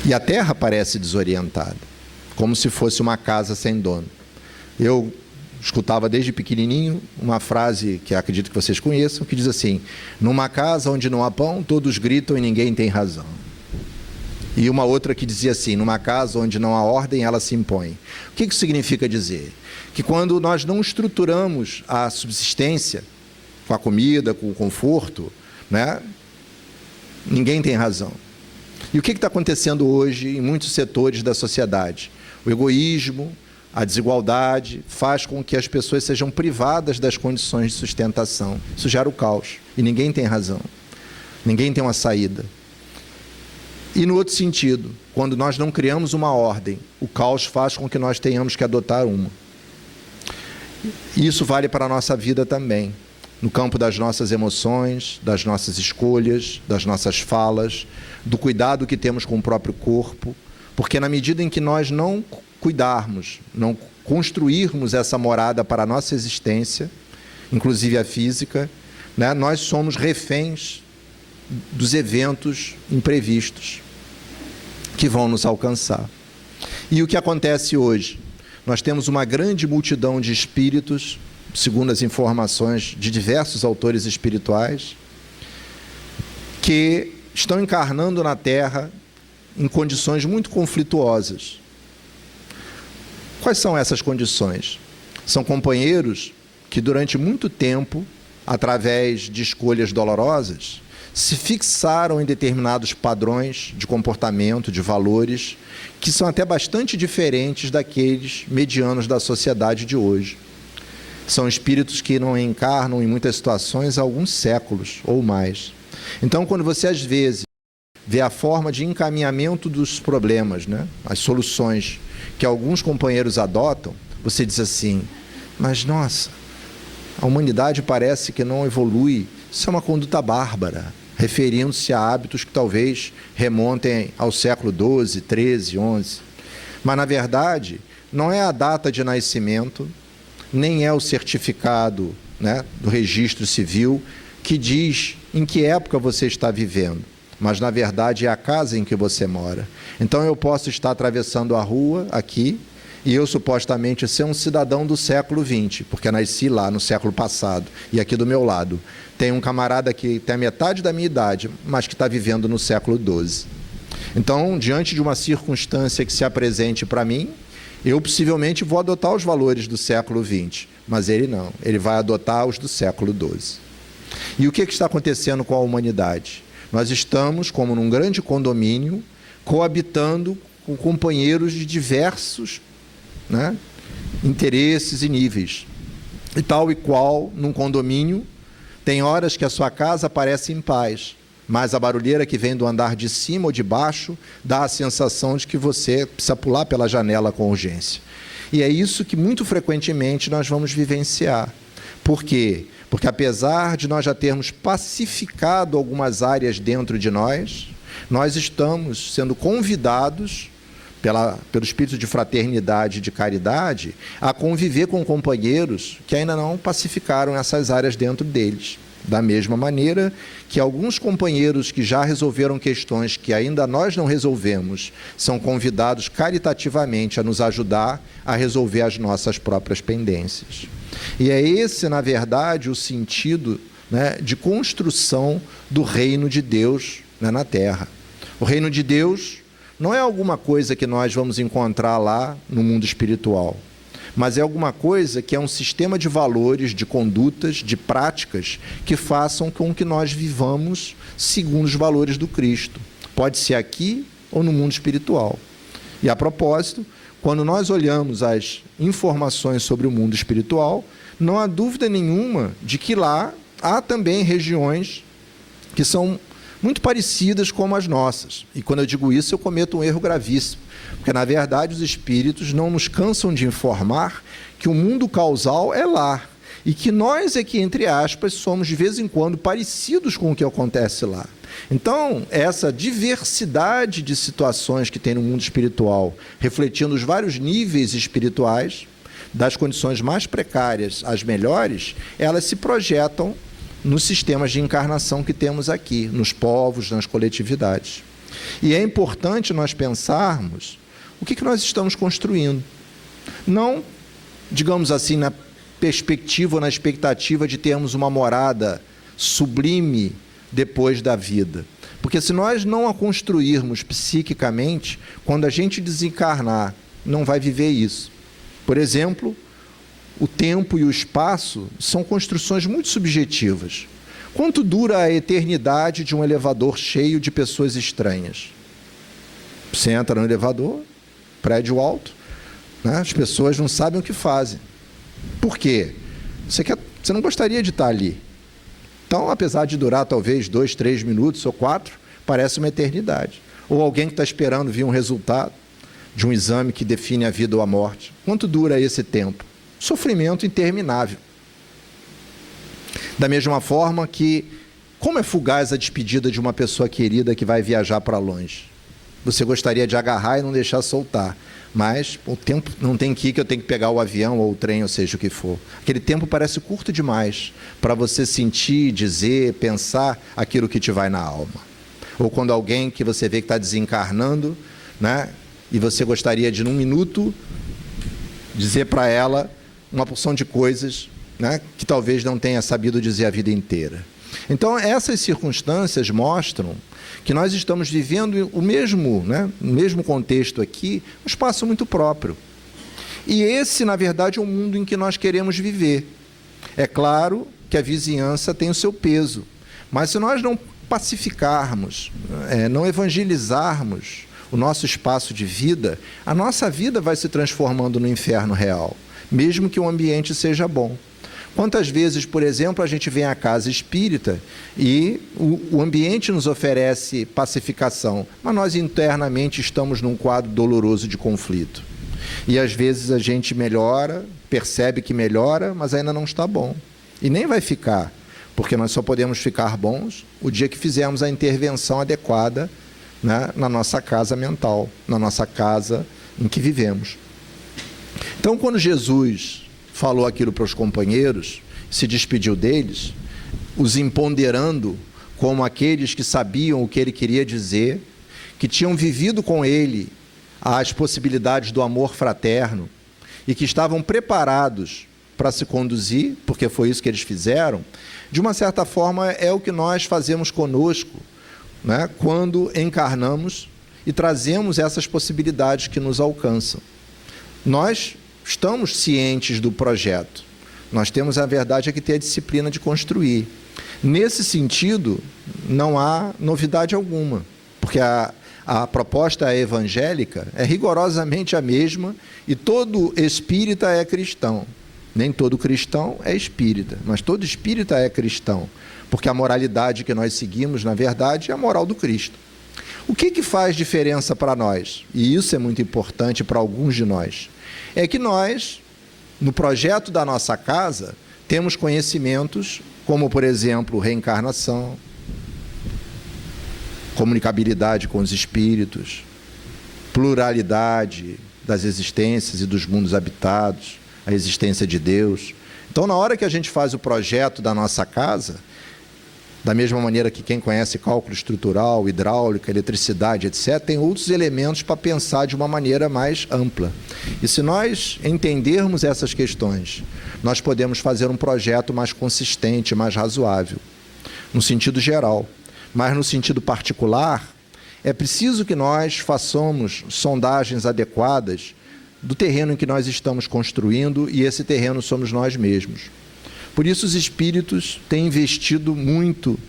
E a Terra parece desorientada, como se fosse uma casa sem dono. Eu escutava desde pequenininho uma frase que acredito que vocês conheçam, que diz assim: numa casa onde não há pão, todos gritam e ninguém tem razão. E uma outra que dizia assim: numa casa onde não há ordem, ela se impõe. O que isso significa dizer? Que quando nós não estruturamos a subsistência com a comida, com o conforto, ninguém tem razão. E o que está acontecendo hoje em muitos setores da sociedade? O egoísmo, a desigualdade faz com que as pessoas sejam privadas das condições de sustentação. Isso gera o caos. E ninguém tem razão. Ninguém tem uma saída. E no outro sentido, quando nós não criamos uma ordem, o caos faz com que nós tenhamos que adotar uma. E isso vale para a nossa vida também. No campo das nossas emoções, das nossas escolhas, das nossas falas, do cuidado que temos com o próprio corpo. Porque na medida em que nós não cuidarmos, não construirmos essa morada para a nossa existência, inclusive a física, né, nós somos reféns dos eventos imprevistos que vão nos alcançar. E o que acontece hoje? Nós temos uma grande multidão de espíritos, segundo as informações de diversos autores espirituais, que estão encarnando na Terra em condições muito conflituosas. Quais são essas condições? São companheiros que durante muito tempo, através de escolhas dolorosas, se fixaram em determinados padrões de comportamento, de valores, que são até bastante diferentes daqueles medianos da sociedade de hoje. São espíritos que não encarnam em muitas situações há alguns séculos ou mais. Então, quando você às vezes vê a forma de encaminhamento dos problemas, né, as soluções que alguns companheiros adotam, você diz assim, mas nossa, a humanidade parece que não evolui, isso é uma conduta bárbara, referindo-se a hábitos que talvez remontem ao século XII, XIII, XI. Mas, na verdade, não é a data de nascimento, nem é o certificado, né, do registro civil que diz em que época você está vivendo, mas, na verdade, é a casa em que você mora. Então, eu posso estar atravessando a rua aqui e eu supostamente ser um cidadão do século XX, porque nasci lá no século passado, e aqui do meu lado tem um camarada que tem a metade da minha idade, mas que está vivendo no século XII. Então, diante de uma circunstância que se apresente para mim, eu possivelmente vou adotar os valores do século XX, mas ele não, ele vai adotar os do século XII. E o que está acontecendo com a humanidade? Nós estamos, como num grande condomínio, coabitando com companheiros de diversos, né, interesses e níveis. E tal e qual, num condomínio, tem horas que a sua casa parece em paz, mas a barulheira que vem do andar de cima ou de baixo dá a sensação de que você precisa pular pela janela com urgência. E é isso que muito frequentemente nós vamos vivenciar. Por quê? Porque apesar de nós já termos pacificado algumas áreas dentro de nós, nós estamos sendo convidados pelo espírito de fraternidade e de caridade a conviver com companheiros que ainda não pacificaram essas áreas dentro deles. Da mesma maneira que alguns companheiros que já resolveram questões que ainda nós não resolvemos, são convidados caritativamente a nos ajudar a resolver as nossas próprias pendências. E é esse, na verdade, o sentido, né, de construção do reino de Deus, né, na Terra. O reino de Deus não é alguma coisa que nós vamos encontrar lá no mundo espiritual, mas é alguma coisa que é um sistema de valores, de condutas, de práticas que façam com que nós vivamos segundo os valores do Cristo. Pode ser aqui ou no mundo espiritual. E a propósito, quando nós olhamos as informações sobre o mundo espiritual, não há dúvida nenhuma de que lá há também regiões que são muito parecidas como as nossas. E quando eu digo isso, eu cometo um erro gravíssimo, porque, na verdade, os espíritos não nos cansam de informar que o mundo causal é lá, e que nós é que, entre aspas, somos, de vez em quando, parecidos com o que acontece lá. Então, essa diversidade de situações que tem no mundo espiritual, refletindo os vários níveis espirituais, das condições mais precárias às melhores, elas se projetam nos sistemas de encarnação que temos aqui, nos povos, nas coletividades. E é importante nós pensarmos o que nós estamos construindo. Não, digamos assim, na perspectiva ou na expectativa de termos uma morada sublime depois da vida. Porque se nós não a construirmos psiquicamente, quando a gente desencarnar, não vai viver isso. Por exemplo, o tempo e o espaço são construções muito subjetivas. Quanto dura a eternidade de um elevador cheio de pessoas estranhas? Você entra no elevador, prédio alto, né? As pessoas não sabem o que fazem. Por quê? Você não gostaria de estar ali. Então, apesar de durar talvez 2, 3 minutos ou 4, parece uma eternidade. Ou alguém que está esperando vir um resultado de um exame que define a vida ou a morte. Quanto dura esse tempo? Sofrimento interminável. Da mesma forma que, como é fugaz a despedida de uma pessoa querida que vai viajar para longe? Você gostaria de agarrar e não deixar soltar, mas o tempo não tem que ir, que eu tenho que pegar o avião ou o trem, ou seja o que for. Aquele tempo parece curto demais para você sentir, dizer, pensar aquilo que te vai na alma. Ou quando alguém que você vê que está desencarnando, né, e você gostaria de, num minuto, dizer para ela uma porção de coisas, né, que talvez não tenha sabido dizer a vida inteira. Então, essas circunstâncias mostram que nós estamos vivendo o mesmo contexto aqui, um espaço muito próprio. E esse, na verdade, é o mundo em que nós queremos viver. É claro que a vizinhança tem o seu peso, mas se nós não pacificarmos, não evangelizarmos o nosso espaço de vida, a nossa vida vai se transformando no inferno real, mesmo que o ambiente seja bom. Quantas vezes, por exemplo, a gente vem à casa espírita e o ambiente nos oferece pacificação, mas nós internamente estamos num quadro doloroso de conflito. E às vezes a gente melhora, percebe que melhora, mas ainda não está bom. E nem vai ficar, porque nós só podemos ficar bons o dia que fizermos a intervenção adequada, né, na nossa casa mental, na nossa casa em que vivemos. Então, quando Jesus falou aquilo para os companheiros, se despediu deles, os empoderando como aqueles que sabiam o que ele queria dizer, que tinham vivido com ele as possibilidades do amor fraterno e que estavam preparados para se conduzir, porque foi isso que eles fizeram, de uma certa forma é o que nós fazemos conosco, né, quando encarnamos e trazemos essas possibilidades que nos alcançam. Nós estamos cientes do projeto. Nós temos, a verdade, que ter a disciplina de construir. Nesse sentido, não há novidade alguma, porque a proposta evangélica é rigorosamente a mesma e todo espírita é cristão. Nem todo cristão é espírita, mas todo espírita é cristão, porque a moralidade que nós seguimos, na verdade, é a moral do Cristo. O que faz diferença para nós? E isso é muito importante para alguns de nós. É que nós, no projeto da nossa casa, temos conhecimentos como, por exemplo, reencarnação, comunicabilidade com os espíritos, pluralidade das existências e dos mundos habitados, a existência de Deus. Então, na hora que a gente faz o projeto da nossa casa, da mesma maneira que quem conhece cálculo estrutural, hidráulica, eletricidade, etc., tem outros elementos para pensar de uma maneira mais ampla. E se nós entendermos essas questões, nós podemos fazer um projeto mais consistente, mais razoável, no sentido geral. Mas no sentido particular, é preciso que nós façamos sondagens adequadas do terreno em que nós estamos construindo, e esse terreno somos nós mesmos. Por isso os espíritos têm investido muito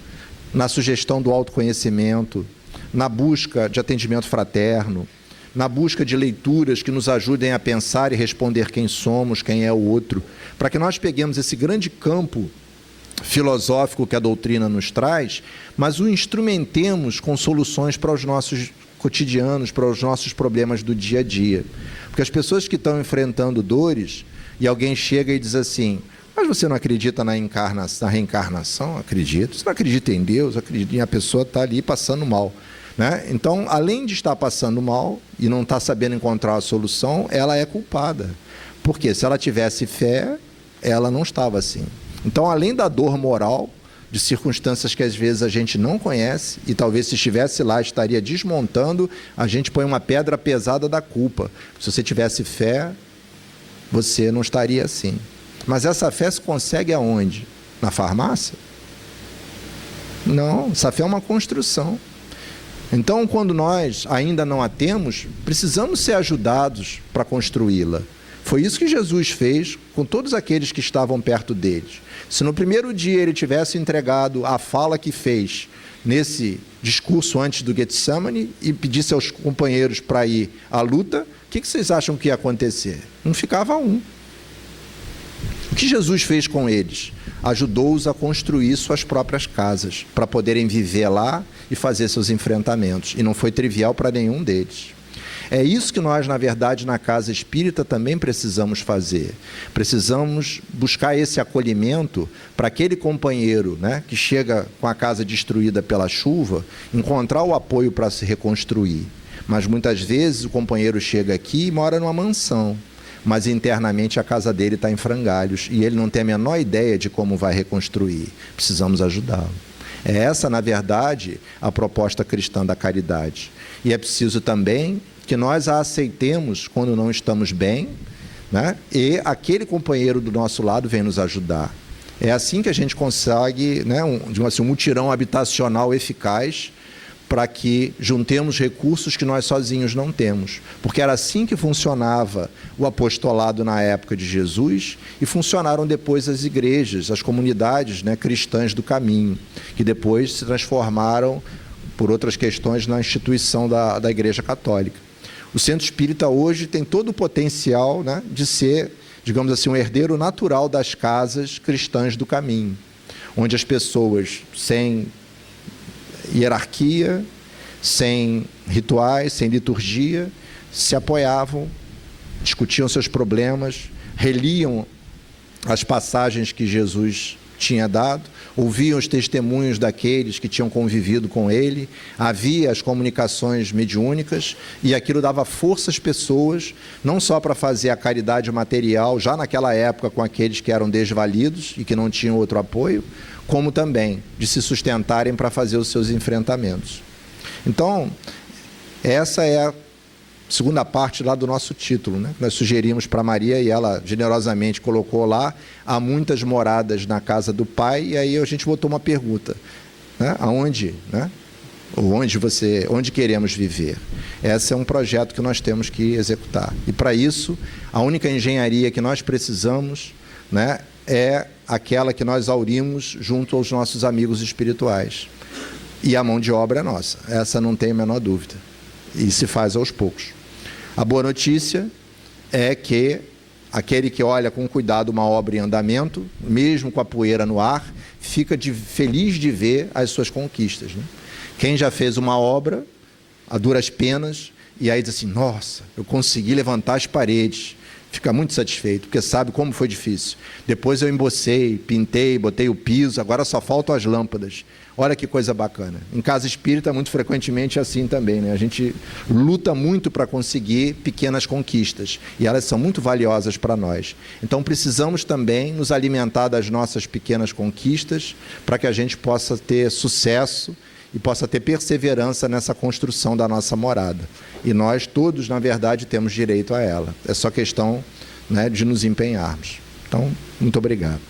na sugestão do autoconhecimento, na busca de atendimento fraterno, na busca de leituras que nos ajudem a pensar e responder quem somos, quem é o outro, para que nós peguemos esse grande campo filosófico que a doutrina nos traz, mas o instrumentemos com soluções para os nossos cotidianos, para os nossos problemas do dia a dia. Porque as pessoas que estão enfrentando dores, e alguém chega e diz assim: mas você não acredita na reencarnação? Acredito. Você não acredita em Deus? Acredito. E a pessoa está ali passando mal, né? Então, além de estar passando mal e não estar sabendo encontrar a solução, ela é culpada. Porque se ela tivesse fé, ela não estava assim. Então, além da dor moral, de circunstâncias que às vezes a gente não conhece, e talvez se estivesse lá estaria desmontando, a gente põe uma pedra pesada da culpa. Se você tivesse fé, você não estaria assim. Mas essa fé se consegue aonde? Na farmácia? Não, essa fé é uma construção. Então, quando nós ainda não a temos, precisamos ser ajudados para construí-la. Foi isso que Jesus fez com todos aqueles que estavam perto deles. Se no primeiro dia ele tivesse entregado a fala que fez nesse discurso antes do Getsemane e pedisse aos companheiros para ir à luta, o que vocês acham que ia acontecer? Não ficava um. O que Jesus fez com eles? Ajudou-os a construir suas próprias casas, para poderem viver lá e fazer seus enfrentamentos. E não foi trivial para nenhum deles. É isso que nós, na verdade, na casa espírita também precisamos fazer. Precisamos buscar esse acolhimento para aquele companheiro, né, que chega com a casa destruída pela chuva, encontrar o apoio para se reconstruir. Mas muitas vezes o companheiro chega aqui e mora numa mansão, mas internamente a casa dele está em frangalhos e ele não tem a menor ideia de como vai reconstruir. Precisamos ajudá-lo. É essa, na verdade, a proposta cristã da caridade. E é preciso também que nós a aceitemos quando não estamos bem, né? E aquele companheiro do nosso lado vem nos ajudar. É assim que a gente consegue, né, um mutirão habitacional eficaz para que juntemos recursos que nós sozinhos não temos. Porque era assim que funcionava o apostolado na época de Jesus e funcionaram depois as igrejas, as comunidades, né, cristãs do caminho, que depois se transformaram, por outras questões, na instituição da Igreja Católica. O Centro Espírita hoje tem todo o potencial, né, de ser, digamos assim, um herdeiro natural das casas cristãs do caminho, onde as pessoas sem hierarquia, sem rituais, sem liturgia, se apoiavam, discutiam seus problemas, reliam as passagens que Jesus tinha dado, ouviam os testemunhos daqueles que tinham convivido com ele, havia as comunicações mediúnicas e aquilo dava força às pessoas, não só para fazer a caridade material, já naquela época com aqueles que eram desvalidos e que não tinham outro apoio, como também de se sustentarem para fazer os seus enfrentamentos. Então, essa é a segunda parte lá do nosso título, né? Nós sugerimos para Maria e ela generosamente colocou lá: há muitas moradas na casa do Pai. E aí a gente botou uma pergunta, né? Aonde, né? Onde queremos viver? Esse é um projeto que nós temos que executar. E para isso, a única engenharia que nós precisamos, né, é aquela que nós aurimos junto aos nossos amigos espirituais. E a mão de obra é nossa, essa não tem a menor dúvida. E se faz aos poucos. A boa notícia é que aquele que olha com cuidado uma obra em andamento, mesmo com a poeira no ar, fica feliz de ver as suas conquistas, né? Quem já fez uma obra a duras penas e aí diz assim: nossa, eu consegui levantar as paredes, fica muito satisfeito, porque sabe como foi difícil. Depois eu embocei, pintei, botei o piso, agora só faltam as lâmpadas. Olha que coisa bacana. Em casa espírita, muito frequentemente é assim também, né? A gente luta muito para conseguir pequenas conquistas, e elas são muito valiosas para nós. Então precisamos também nos alimentar das nossas pequenas conquistas, para que a gente possa ter sucesso e possa ter perseverança nessa construção da nossa morada. E nós todos, na verdade, temos direito a ela. É só questão, né, de nos empenharmos. Então, muito obrigado.